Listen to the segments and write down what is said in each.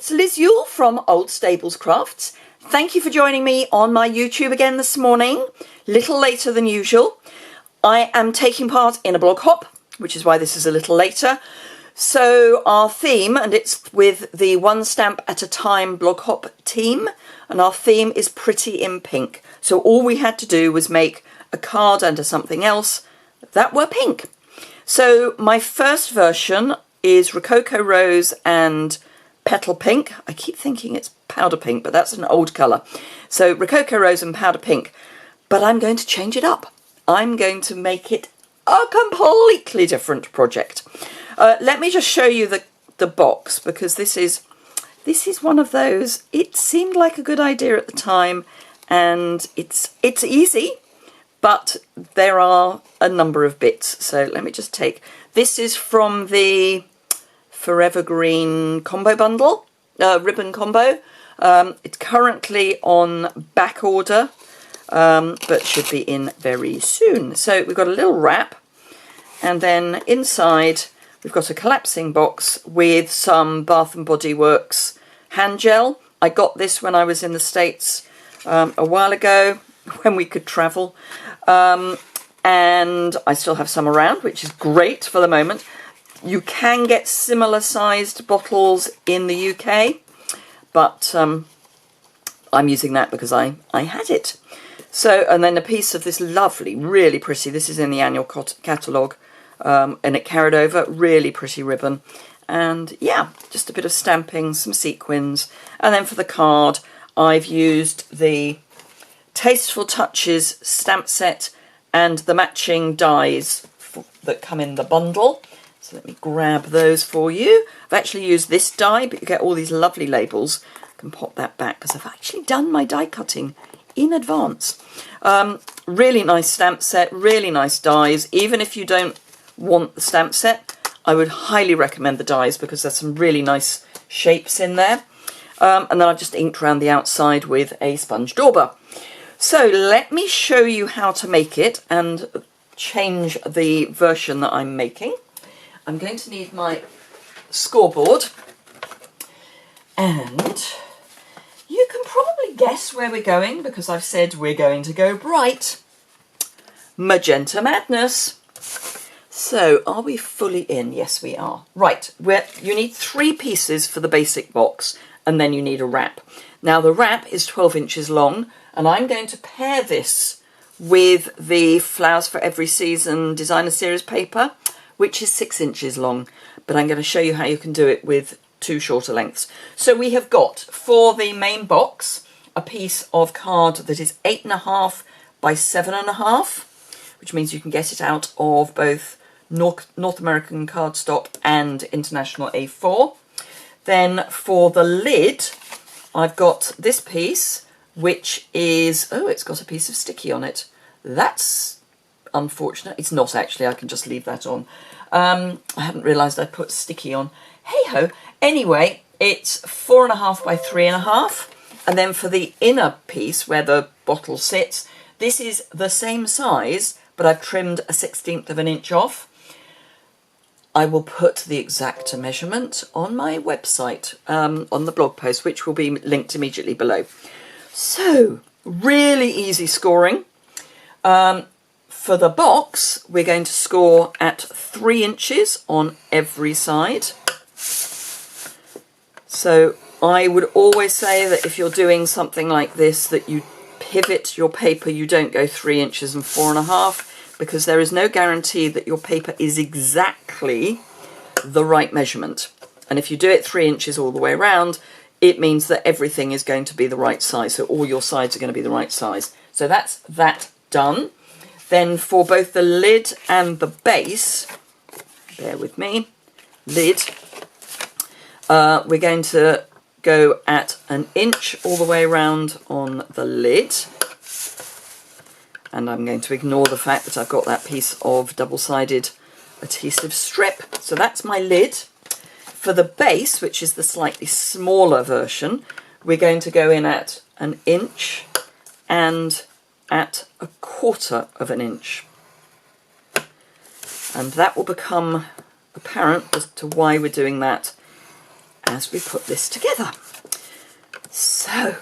it's Liz Yuille from Old Stables Crafts. Thank you for joining me on my YouTube again this morning, little later than usual. I am taking part in a blog hop, which is why this is a little later. So our theme, and it's with the One Stamp at a Time blog hop team, and our theme is Pretty in Pink. So all we had to do was make a card under something else that were pink. So my first version is Rococo Rose and Petal Pink. I keep thinking it's Powder Pink, but that's an old colour. So Rococo Rose and Powder Pink. But I'm going to change it up. I'm going to make it a completely different project. Let me just show you the box, because this is one of those. It seemed like a good idea at the time, and it's easy, but there are a number of bits. So let me just take, this is from the Forever Green combo bundle, ribbon combo. It's currently on back order, but should be in very soon. So we've got a little wrap, and then inside we've got a collapsing box with some Bath & Body Works hand gel. I got this when I was in the States a while ago, when we could travel, and I still have some around, which is great for the moment. You can get similar sized bottles in the UK, but I'm using that because I had it. So, and then a piece of this lovely, really pretty, this is in the annual catalogue, and it carried over, really pretty ribbon. And yeah, just a bit of stamping, some sequins. And then for the card, I've used the Tasteful Touches stamp set and the matching dies that come in the bundle. So let me grab those for you. I've actually used this die, but you get all these lovely labels. I can pop that back because I've actually done my die cutting in advance. Really nice stamp set, really nice dies. Even if you don't want the stamp set, I would highly recommend the dies because there's some really nice shapes in there. And then I've just inked around the outside with a sponge dauber. So let me show you how to make it and change the version that I'm making. I'm going to need my scoreboard, and you can probably guess where we're going because I've said we're going to go bright. Magenta Madness. So are we fully in? Yes, we are. Right, you need 3 pieces for the basic box, and then you need a wrap. Now the wrap is 12 inches long, and I'm going to pair this with the Flowers for Every Season Designer Series paper, which is 6 inches long, but I'm going to show you how you can do it with 2 shorter lengths. So we have got, for the main box, a piece of card that is 8.5 by 7.5, which means you can get it out of both North American cardstock and international A4. Then for the lid, I've got this piece, which is, oh, it's got a piece of sticky on it. That's unfortunate. It's not actually, I can just leave that on. I hadn't realised I'd put sticky on. Hey-ho. Anyway, it's 4.5 by 3.5. And then for the inner piece, where the bottle sits, this is the same size, but I've trimmed a 1/16 of an inch off. I will put the exact measurement on my website, on the blog post, which will be linked immediately below. So, really easy scoring. For the box, we're going to score at 3 inches on every side. So I would always say that if you're doing something like this, that you pivot your paper, you don't go 3 inches and 4.5, because there is no guarantee that your paper is exactly the right measurement. And if you do it 3 inches all the way around, it means that everything is going to be the right size. So all your sides are going to be the right size. So that's that done. Then for both the lid and the base, bear with me, lid, we're going to go at 1 inch all the way around on the lid. And I'm going to ignore the fact that I've got that piece of double-sided adhesive strip. So that's my lid. For the base, which is the slightly smaller version, we're going to go in at 1 inch and at 1/4 of an inch. And that will become apparent as to why we're doing that as we put this together. So,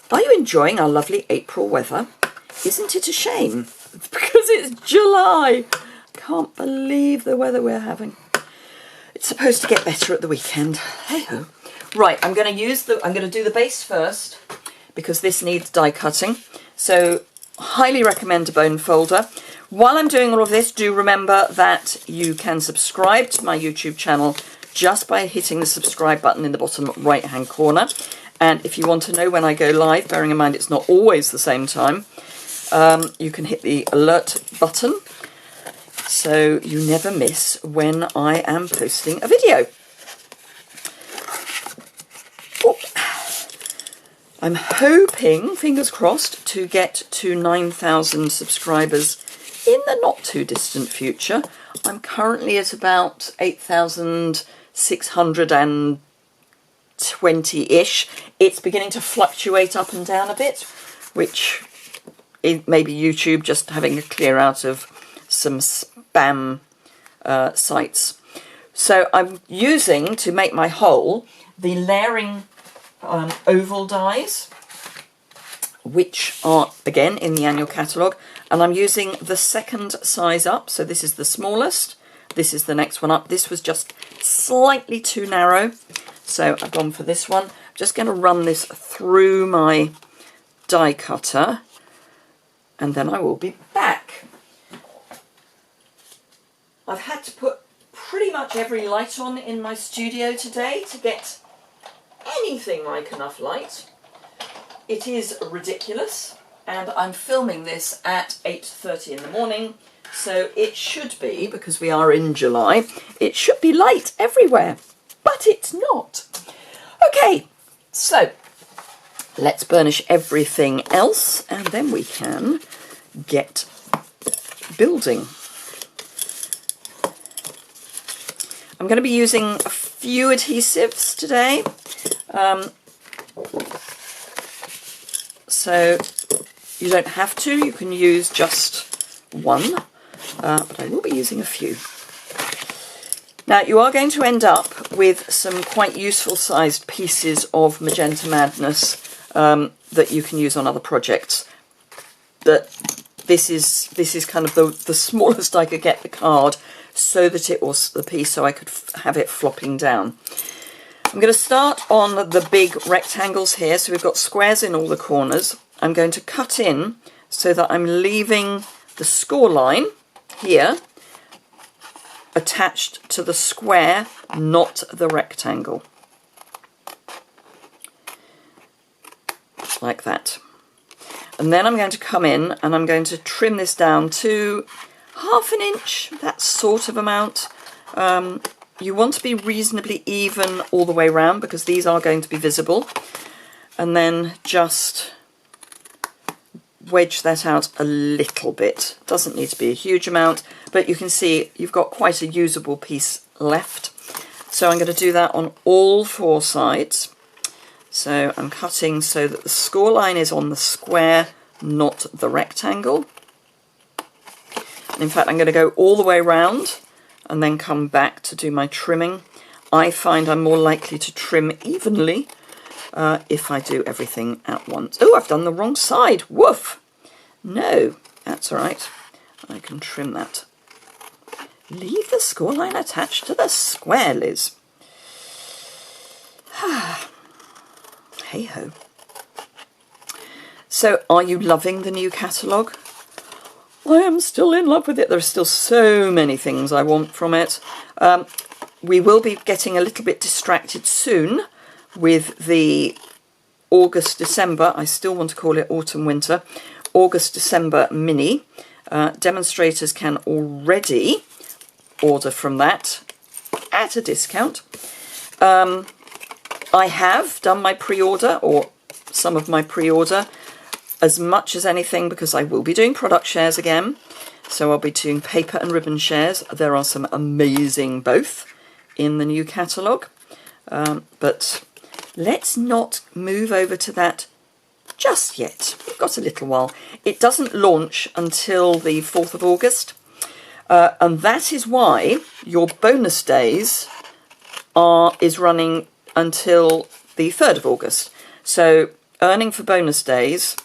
are you enjoying our lovely April weather? Isn't it a shame? It's because it's July. Can't believe the weather we're having. It's supposed to get better at the weekend. Hey-ho. Right, I'm going to do the base first because this needs die cutting. So, highly recommend a bone folder. While I'm doing all of this, do remember that you can subscribe to my YouTube channel just by hitting the subscribe button in the bottom right-hand corner. And if you want to know when I go live, bearing in mind it's not always the same time, you can hit the alert button so you never miss when I am posting a video. Oh. I'm hoping, fingers crossed, to get to 9,000 subscribers in the not too distant future. I'm currently at about 8,620-ish. It's beginning to fluctuate up and down a bit, which is maybe YouTube just having a clear out of some spam sites. So I'm using, to make my hole, the layering oval dies, which are, again, in the annual catalogue. And I'm using the second size up. So this is the smallest. This is the next one up. This was just slightly too narrow. So I've gone for this one. I'm just going to run this through my die cutter. And then I will be back. I've had to put pretty much every light on in my studio today to get anything like enough light. It is ridiculous. And I'm filming this at 8:30 in the morning, so it should be, because we are in July, it should be light everywhere, but it's not. Okay, so let's burnish everything else, and then we can get building. I'm going to be using a few adhesives today, so you don't have to, you can use just one, but I will be using a few. Now you are going to end up with some quite useful sized pieces of Magenta Madness that you can use on other projects. But this is kind of the smallest I could get the card so that it was the piece so I could have it flopping down. I'm going to start on the big rectangles here, so we've got squares in all the corners. I'm going to cut in so that I'm leaving the score line here attached to the square, not the rectangle. Like that. And then I'm going to come in and I'm going to trim this down to 1/2 inch, that sort of amount. You want to be reasonably even all the way around because these are going to be visible. And then just wedge that out a little bit. Doesn't need to be a huge amount, but you can see you've got quite a usable piece left. So I'm going to do that on all 4 sides. So I'm cutting so that the score line is on the square, not the rectangle. And in fact, I'm going to go all the way around and then come back to do my trimming. I find I'm more likely to trim evenly if I do everything at once. Oh, I've done the wrong side. Woof! No, that's all right. I can trim that. Leave the score line attached to the square, Liz. Hey-ho. So, are you loving the new catalogue? I am still in love with it. There are still so many things I want from it. We will be getting a little bit distracted soon with the August-December, I still want to call it autumn-winter, August-December mini. Demonstrators can already order from that at a discount. I have done my pre-order, or some of my pre-order, as much as anything because I will be doing product shares again. So I'll be doing paper and ribbon shares. There are some amazing both in the new catalogue. But let's not move over to that just yet. We've got a little while. It doesn't launch until the 4th of August. And that is why your bonus days is running until the 3rd of August. So earning for bonus days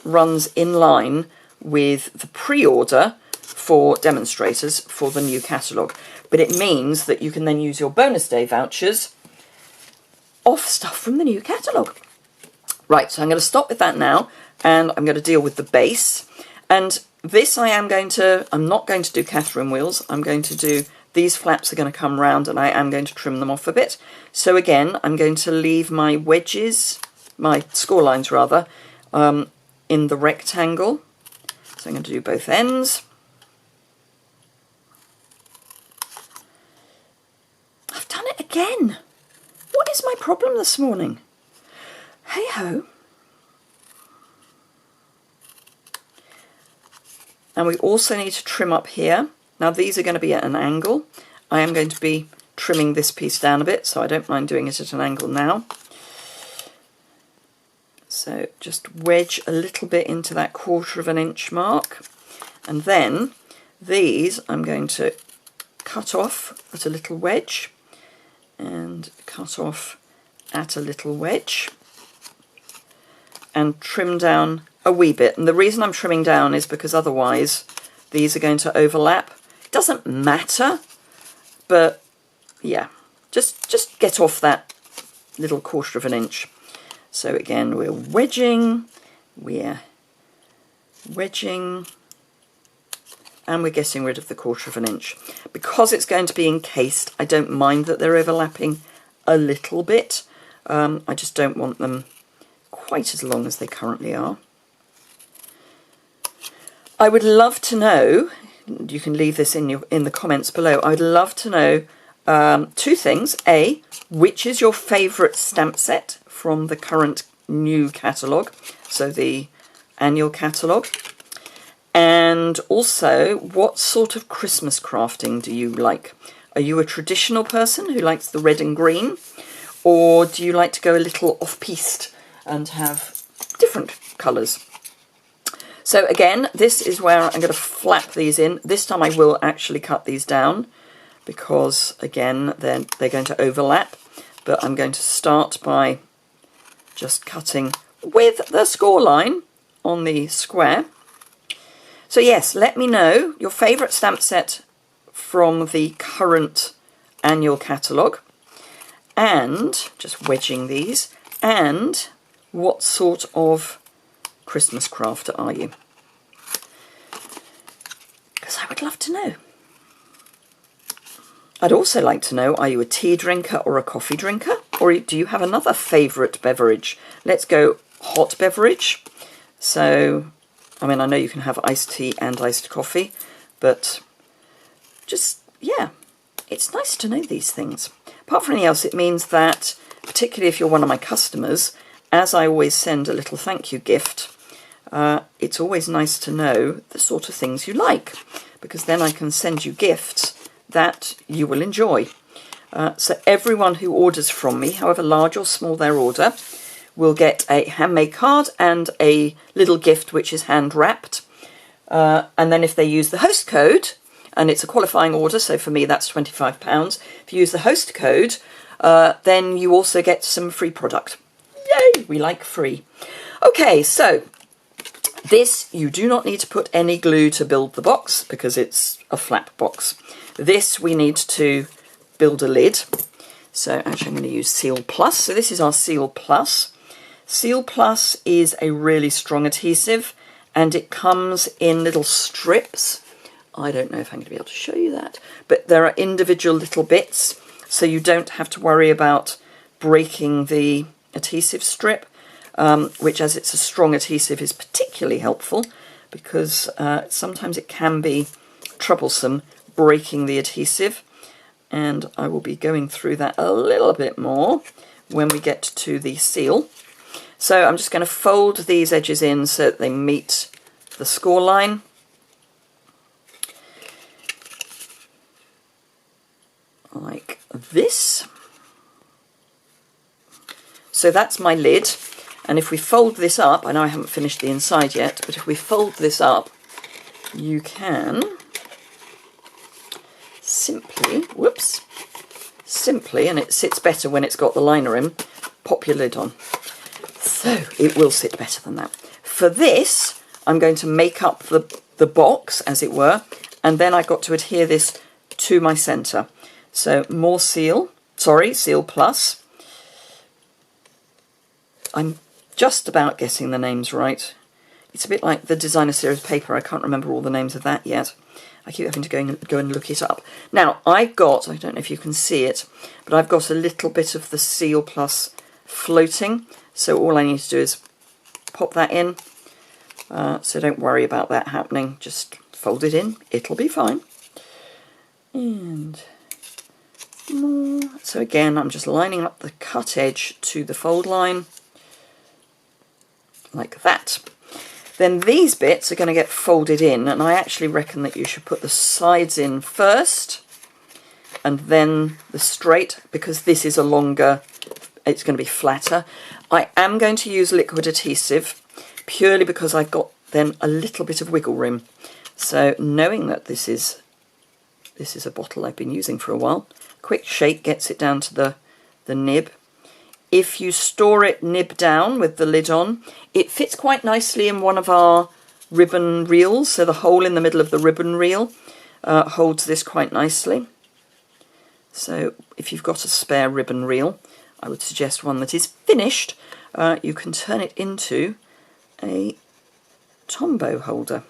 runs in line with the pre-order for demonstrators for the new catalogue. But it means that you can then use your bonus day vouchers off stuff from the new catalogue. Right, so I'm going to stop with that now, and I'm going to deal with the base. And this I'm not going to do Catherine wheels. I'm going to do, these flaps are going to come round, and I am going to trim them off a bit. So again, I'm going to leave my wedges, my score lines rather, in the rectangle. So I'm going to do both ends. I've done it again. What is my problem this morning? Hey ho. And we also need to trim up here. Now these are going to be at an angle. I am going to be trimming this piece down a bit, so I don't mind doing it at an angle now. So just wedge a little bit into that 1/4 inch mark. And then these I'm going to cut off at a little wedge and cut off at a little wedge and trim down a wee bit. And the reason I'm trimming down is because otherwise these are going to overlap. It doesn't matter, but yeah, just get off that little 1/4 inch. So again, we're wedging, and we're getting rid of the 1/4 inch. Because it's going to be encased, I don't mind that they're overlapping a little bit. I just don't want them quite as long as they currently are. I would love to know, you can leave this in the comments below, I would love to know 2 things. A, which is your favourite stamp set from the current new catalogue, so the annual catalogue? And also, what sort of Christmas crafting do you like? Are you a traditional person who likes the red and green? Or do you like to go a little off-piste and have different colours? So again, this is where I'm going to flap these in. This time I will actually cut these down because, again, they're going to overlap. But I'm going to start by just cutting with the score line on the square. So yes, let me know your favourite stamp set from the current annual catalogue, and just wedging these, and what sort of Christmas crafter are you? Because I would love to know. I'd also like to know, are you a tea drinker or a coffee drinker? Or do you have another favourite beverage? Let's go hot beverage. So, I mean, I know you can have iced tea and iced coffee, but just, yeah, it's nice to know these things. Apart from anything else, it means that, particularly if you're one of my customers, as I always send a little thank you gift, it's always nice to know the sort of things you like, because then I can send you gifts that you will enjoy. So everyone who orders from me, however large or small their order, will get a handmade card and a little gift which is hand wrapped. And then if they use the host code, and it's a qualifying order, so for me that's £25. If you use the host code, then you also get some free product. Yay, we like free. Okay, so this, you do not need to put any glue to build the box because it's a flap box. This we need to build a lid. So actually I'm going to use Seal Plus. So this is our Seal Plus. Seal Plus is a really strong adhesive and it comes in little strips. I don't know if I'm going to be able to show you that, but there are individual little bits, so you don't have to worry about breaking the adhesive strip, which, as it's a strong adhesive, is particularly helpful because sometimes it can be troublesome breaking the adhesive, and I will be going through that a little bit more when we get to the seal. So I'm just going to fold these edges in so that they meet the score line. Like this. So that's my lid, and if we fold this up, I know I haven't finished the inside yet, but if we fold this up, you can simply, simply, and it sits better when it's got the liner in, pop your lid on. So it will sit better than that. For this, I'm going to make up the box, as it were, and then I've got to adhere this to my centre. So more Seal Plus. I'm just about getting the names right. It's a bit like the designer series paper. I can't remember all the names of that yet. I keep having to go and look it up. Now, I don't know if you can see it, but I've got a little bit of the Seal Plus floating. So all I need to do is pop that in. So don't worry about that happening. Just fold it in. It'll be fine. And more. So again, I'm just lining up the cut edge to the fold line. Like that. Then these bits are going to get folded in, and I actually reckon that you should put the sides in first and then the straight, because this is a longer, it's going to be flatter. I am going to use liquid adhesive purely because I've got then a little bit of wiggle room. So knowing that this is a bottle I've been using for a while, quick shake gets it down to the nib. If you store it nib down with the lid on, it fits quite nicely in one of our ribbon reels. So the hole in the middle of the ribbon reel holds this quite nicely. So if you've got a spare ribbon reel, I would suggest one that is finished. You can turn it into a Tombow holder.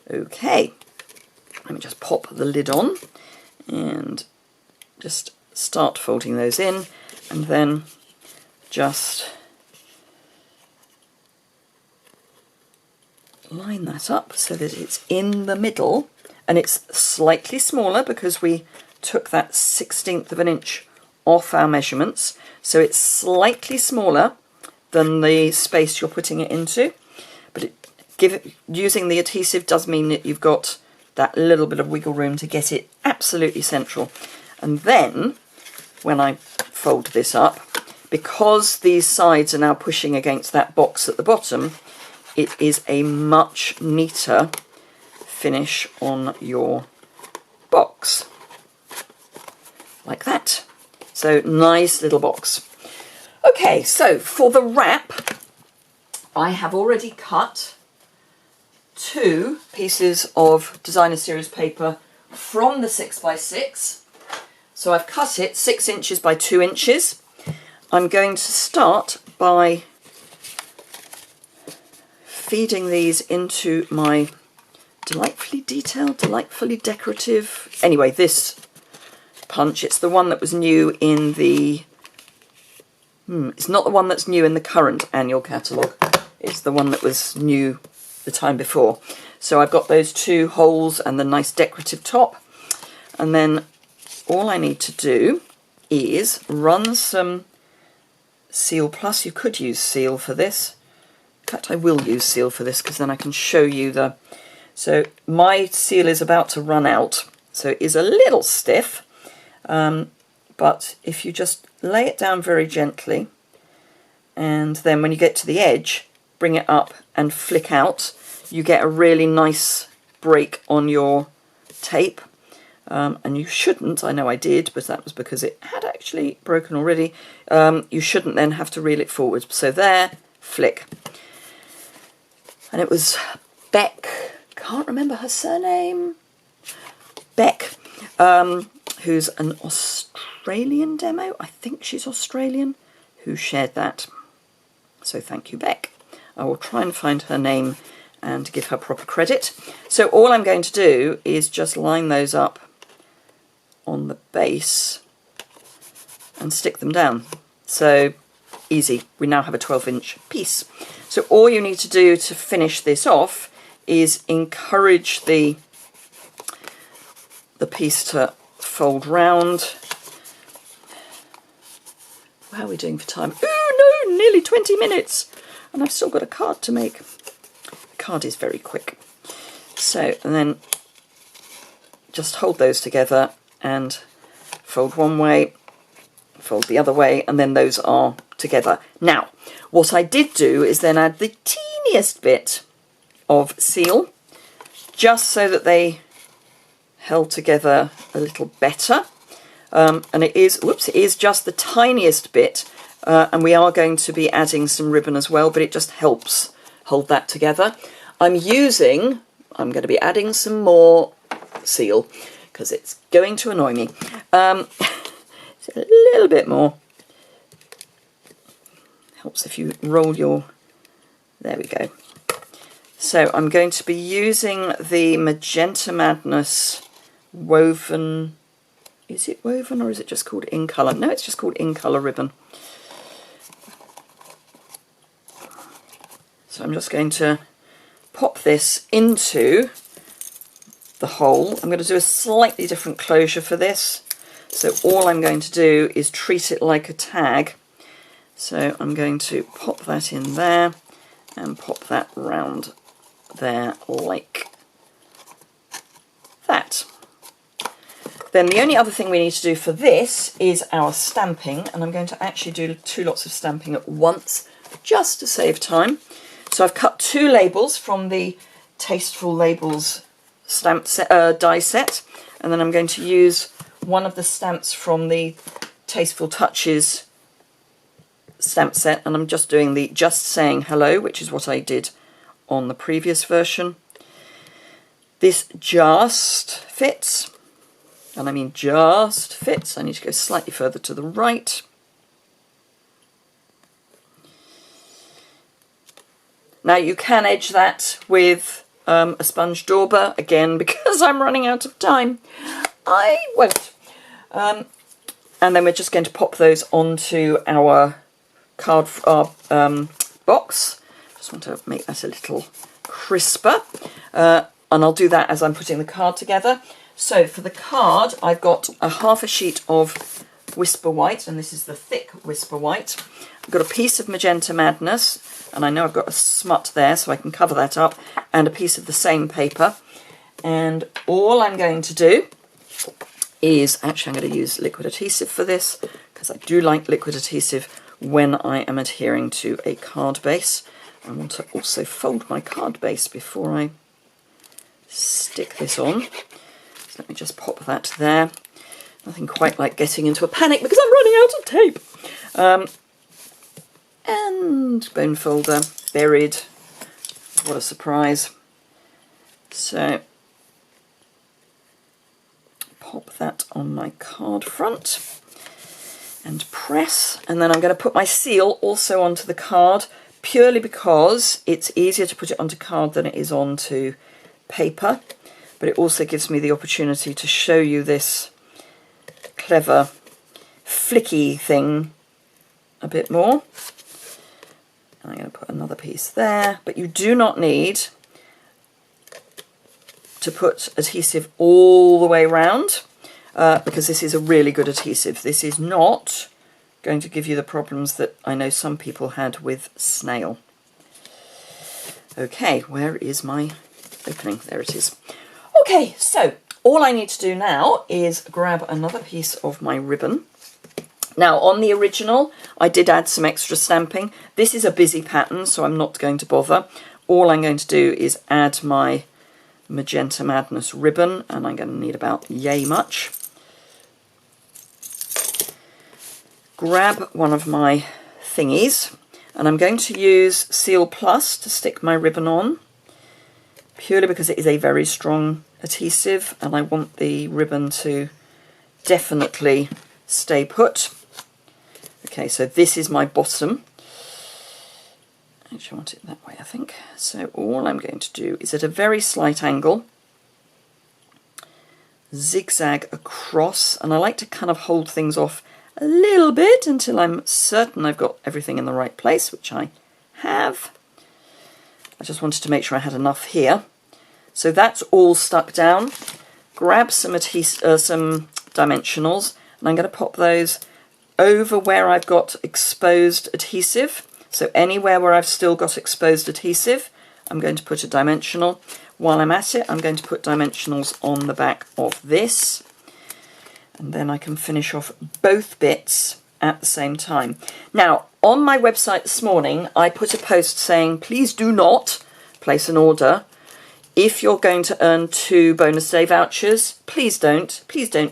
Okay, let me just pop the lid on and just start folding those in, and then just line that up so that it's in the middle, and it's slightly smaller because we took that 1/16 of an inch off our measurements, so it's slightly smaller than the space you're putting it into, but using the adhesive does mean that you've got that little bit of wiggle room to get it absolutely central. And then when I fold this up, because these sides are now pushing against that box at the bottom, it is a much neater finish on your box. Like that. So nice little box. Okay, so for the wrap, I have already cut 2 pieces of designer series paper from the 6x6. So I've cut it 6 inches by 2 inches. I'm going to start by feeding these into my delightfully detailed, delightfully decorative, anyway, this punch. It's the one that was new in the, it's not the one that's new in the current annual catalogue. It's the one that was new the time before. So I've got those 2 holes and the nice decorative top. And then all I need to do is run some Seal Plus. You could use Seal for this. In fact, I will use Seal for this because then I can show you the... So my Seal is about to run out, so it is a little stiff. But if you just lay it down very gently, and then when you get to the edge, bring it up and flick out, you get a really nice break on your tape. And you shouldn't, I know I did, but that was because it had actually broken already. You shouldn't then have to reel it forward. So there, flick. And it was Beck, can't remember her surname, Beck, who's an Australian demo, I think she's Australian, who shared that. So thank you, Beck. I will try and find her name and give her proper credit. So all I'm going to do is just line those up on the base and stick them down. So easy, we now have a 12-inch piece. So all you need to do to finish this off is encourage the piece to fold round. How are we doing for time? Oh no, nearly 20 minutes, and I've still got a card to make. The card is very quick. So, and then just hold those together and fold one way, fold the other way, and then those are together. Now, what I did do is then add the teeniest bit of Seal, just so that they held together a little better. and it is, whoops, it is just the tiniest bit, and we are going to be adding some ribbon as well, but it just helps hold that together. I'm going to be adding some more seal because it's going to annoy me. It's a little bit more. Helps if you roll your, there we go. So I'm going to be using the Magenta Madness woven, is it woven or is it just called In Colour? No, it's just called In Colour ribbon. So I'm just going to pop this into the hole. I'm going to do a slightly different closure for this. So all I'm going to do is treat it like a tag. So I'm going to pop that in there and pop that round there like that. Then the only other thing we need to do for this is our stamping, and I'm going to actually do 2 lots of stamping at once just to save time. So I've cut 2 labels from the Tasteful Labels stamp set, die set, and then I'm going to use one of the stamps from the Tasteful Touches stamp set, and I'm just doing the Just Saying Hello, which is what I did on the previous version. This just fits, and I mean just fits. I need to go slightly further to the right. Now you can edge that with a sponge dauber, again because I'm running out of time. I won't. And then we're just going to pop those onto our card, box. Just want to make that a little crisper, and I'll do that as I'm putting the card together. So for the card, I've got a half a sheet of Whisper White, and this is the thick Whisper White. I've got a piece of Magenta Madness, and I know I've got a smut there, so I can cover that up, and a piece of the same paper. And all I'm going to do is, actually I'm going to use liquid adhesive for this, because I do like liquid adhesive when I am adhering to a card base. I want to also fold my card base before I stick this on. So let me just pop that there. Nothing quite like getting into a panic because I'm running out of tape. And bone folder, buried. What a surprise. So pop that on my card front and press, and then I'm going to put my seal also onto the card, purely because it's easier to put it onto card than it is onto paper, but it also gives me the opportunity to show you this clever flicky thing a bit more. I'm going to put another piece there, but you do not need to put adhesive all the way around, because this is a really good adhesive. This is not going to give you the problems that I know some people had with snail. Okay, where is my opening? There it is. Okay, so all I need to do now is grab another piece of my ribbon. Now, on the original, I did add some extra stamping. This is a busy pattern, so I'm not going to bother. All I'm going to do is add my Magenta Madness ribbon, and I'm going to need about yay much. Grab one of my thingies, and I'm going to use Seal Plus to stick my ribbon on, purely because it is a very strong adhesive, and I want the ribbon to definitely stay put. Okay, so this is my bottom. Actually, I want it that way, I think. So all I'm going to do is at a very slight angle, zigzag across, and I like to kind of hold things off a little bit until I'm certain I've got everything in the right place, which I have. I just wanted to make sure I had enough here. So that's all stuck down. Grab some dimensionals, and I'm going to pop those over where I've got exposed adhesive. So anywhere where I've still got exposed adhesive, I'm going to put a dimensional. While I'm at it, I'm going to put dimensionals on the back of this, and then I can finish off both bits at the same time. Now, on my website this morning, I put a post saying, please do not place an order if you're going to earn 2 bonus day vouchers. Please don't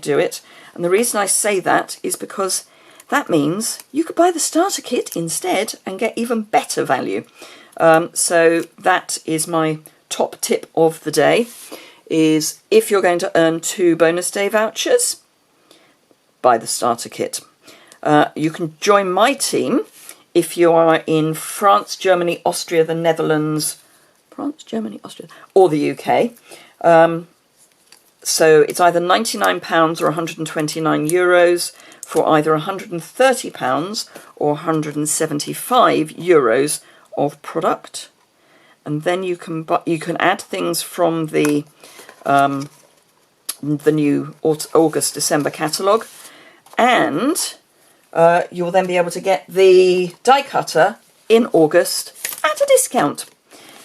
do it. And the reason I say that is because that means you could buy the starter kit instead and get even better value. So that is my top tip of the day, is if you're going to earn 2 bonus day vouchers, buy the starter kit. You can join my team if you are in France, Germany, Austria, the Netherlands, France, Germany, Austria, or the UK. So it's either £99 or €129 for either £130 or €175 of product. And then you can add things from the new August-December catalogue, and you'll then be able to get the die cutter in August at a discount.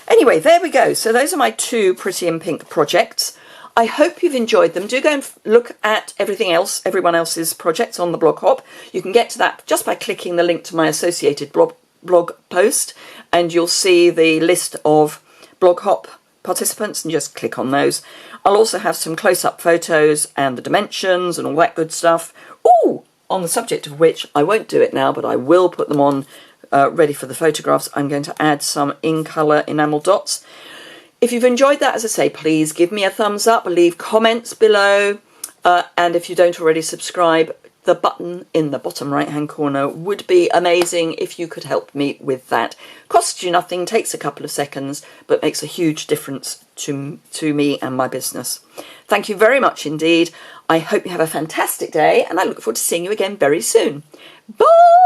Anyway, there we go. So those are my 2 Pretty in Pink projects. I hope you've enjoyed them. Do go and look at everyone else's projects on the blog hop. You can get to that just by clicking the link to my associated blog post, and you'll see the list of blog hop participants, and just click on those. I'll also have some close-up photos and the dimensions and all that good stuff. Ooh, on the subject of which, I won't do it now, but I will put them on ready for the photographs. I'm going to add some in-colour enamel dots. If you've enjoyed that, as I say, please give me a thumbs up, leave comments below, and if you don't already subscribe, the button in the bottom right-hand corner would be amazing if you could help me with that. Costs you nothing, takes a couple of seconds, but makes a huge difference to me and my business. Thank you very much indeed. I hope you have a fantastic day, and I look forward to seeing you again very soon. Bye!